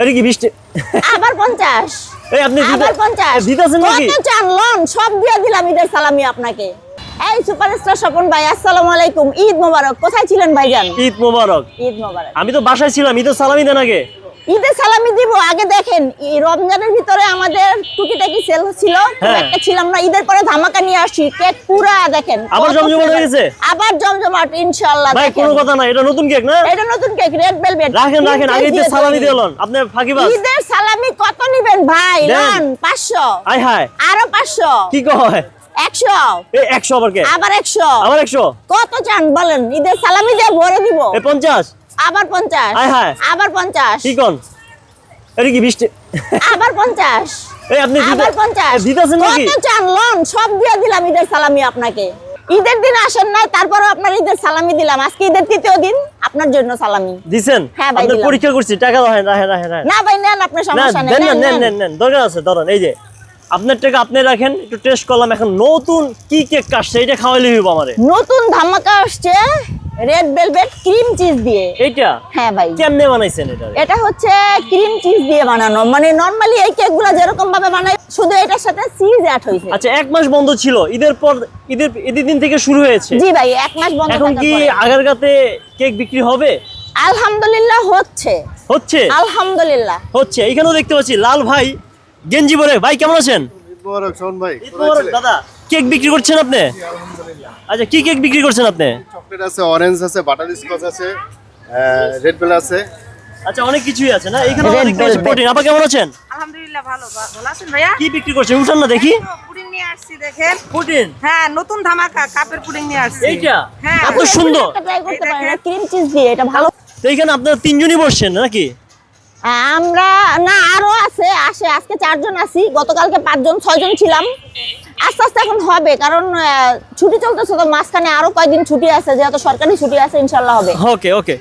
এটা কি বৃষ্টি আবার 50 এই আপনি আবার 50 দিতেছেন নাকি? কত চান লোন সব দিয়ে দিলাম ঈদের সালামি আপনাকে। এই সুপারস্টার স্বপন ভাই, আসসালামু আলাইকুম, ঈদ মোবারক। কোথায় ছিলেন ভাইজান? ঈদ মোবারক। ঈদ মোবারক। আমি তো বাসায় ছিলাম, ঈদের সালামি দেন আগে। ঈদের সালামি দিব আগে। দেখেন এই রমজানের ভিতরে আমাদের টুকিটাকি সেল ছিল, খুব হ্যাঁ। একটা ছিলাম না। ঈদের পরে ধামাকা নিয়ে আসি, কেক পুরা দেখেন আবার কত জমজমাট হয়ে গেছে? আবার জমজমাট ইনশাআল্লাহ। ভাই কোনো কথা না, এটা নতুন কেক না? এটা নতুন কেক, রেড ভেলভেট। রাখেন রাখেন, আগে ঈদের সালামি দিলেন আপনি ফাঁকিবাজ। ঈদের সালামি কত নিবেন ভাই? দেন। লন 500, আয় হায়, আরো 500, কি কয়? 100, এই 100 আবার কে? আবার 100। আবার 100? কত চান বলেন? ঈদের সালামি দিয়ে ভরে দিব। এই 50? আবার 50, আয় হায়। আবার 50, কি কোন? এটা কি বৃষ্টি আবার 50, এই আপনি আবার 50। দিতেছেন নাকি? কত চান লোন সব দিয়ে দিলাম ঈদের সালামি আপনাকে। ঈদের দিন আসেন নাই, তারপরে আপনার ঈদের সালামি দিলাম। আজকে ঈদের তৃতীয় দিন, আপনার জন্য সালামি। দিছেন? হ্যাঁ ভাই, আপনি দিলাম। পরীক্ষা করছি, টাকা রাখেন রাখেন রাখেন রাখেন। না ভাই নেন, আপনার না সমস্যা নেই। দেন না, নেন, নেন নেন। নেন নেন, দরকার আছে ধরেন। এই যে আপনার টাকা আপনি রাখেন, একটু টেস্ট করলাম। এখন নতুন কি কেক কাটছে, এটা খাওয়াইলে হইব আমারে। নতুন ধামাকা আসছে রেড ভেলভেট ক্রিম চিজ দিয়ে। এইটা হ্যাঁ ভাই, কেমনে বানাইছেন এটা? এটা হচ্ছে ক্রিম চিজ দিয়ে বানানো। মানে নরমালি এই কেকগুলো যেরকম ভাবে বানায়, শুধু এটার সাথে চিজ অ্যাড হয়েছে। আচ্ছা, 1 মাস বন্ধ ছিল, ঈদের পর ঈদের দিন থেকে শুরু হয়েছে। জি ভাই, 1 মাস বন্ধ এখন থাকার কি পরে। আগারগাতে কেক বিক্রি হবে? আলহামদুলিল্লাহ হচ্ছে, হচ্ছে আলহামদুলিল্লাহ। হচ্ছে। এখানেও দেখতে পাচ্ছি লাল ভাই গেঞ্জি পরে। ভাই কেমন আছেন? মোবারক শোন ভাই, ঈদ মোবারক দাদা। কেক বিক্রি করছেন আপনি? আচ্ছা, কি কেক বিক্রি করছেন আপনি? চকলেট আছে, অরেঞ্জ আছে, বাটার স্কচ আছে, রেড বেল আছে। আচ্ছা, অনেক কিছুই আছে না এখানে? Red অনেক কিছু। velvet। প্রোটিন। আপা কেমন আছেন? আলহামদুলিল্লাহ ভালো ভালো আছেন ভাইয়া? কি বিক্রি করছেন? উঠান না দেখি। তো পুডিং নিয়ে আসছি দেখেন। প্রোটিন হ্যাঁ, নতুন ধামাকা কাপের পুডিং নিয়ে আসছি। এইটা হ্যাঁ, এত সুন্দর। ট্রাই করতে পারেন, এটা ক্রিম চিজ দিয়ে, এটা ভালো। তো এখানে আপনারা 3 জনই বসছেন নাকি? আমরা না, আরো আছে, আজকে 4 জন আছি, গতকালকে 5 জন 6 জন ছিলাম। আস্তে আস্তে এখন হবে, কারণ ছুটি চলতেছে তো, মাঝখানে আরো কয়েকদিন ছুটি আছে, যেহেতু সরকারি ছুটি আছে, ইনশাল্লাহ হবে। ওকে ওকে।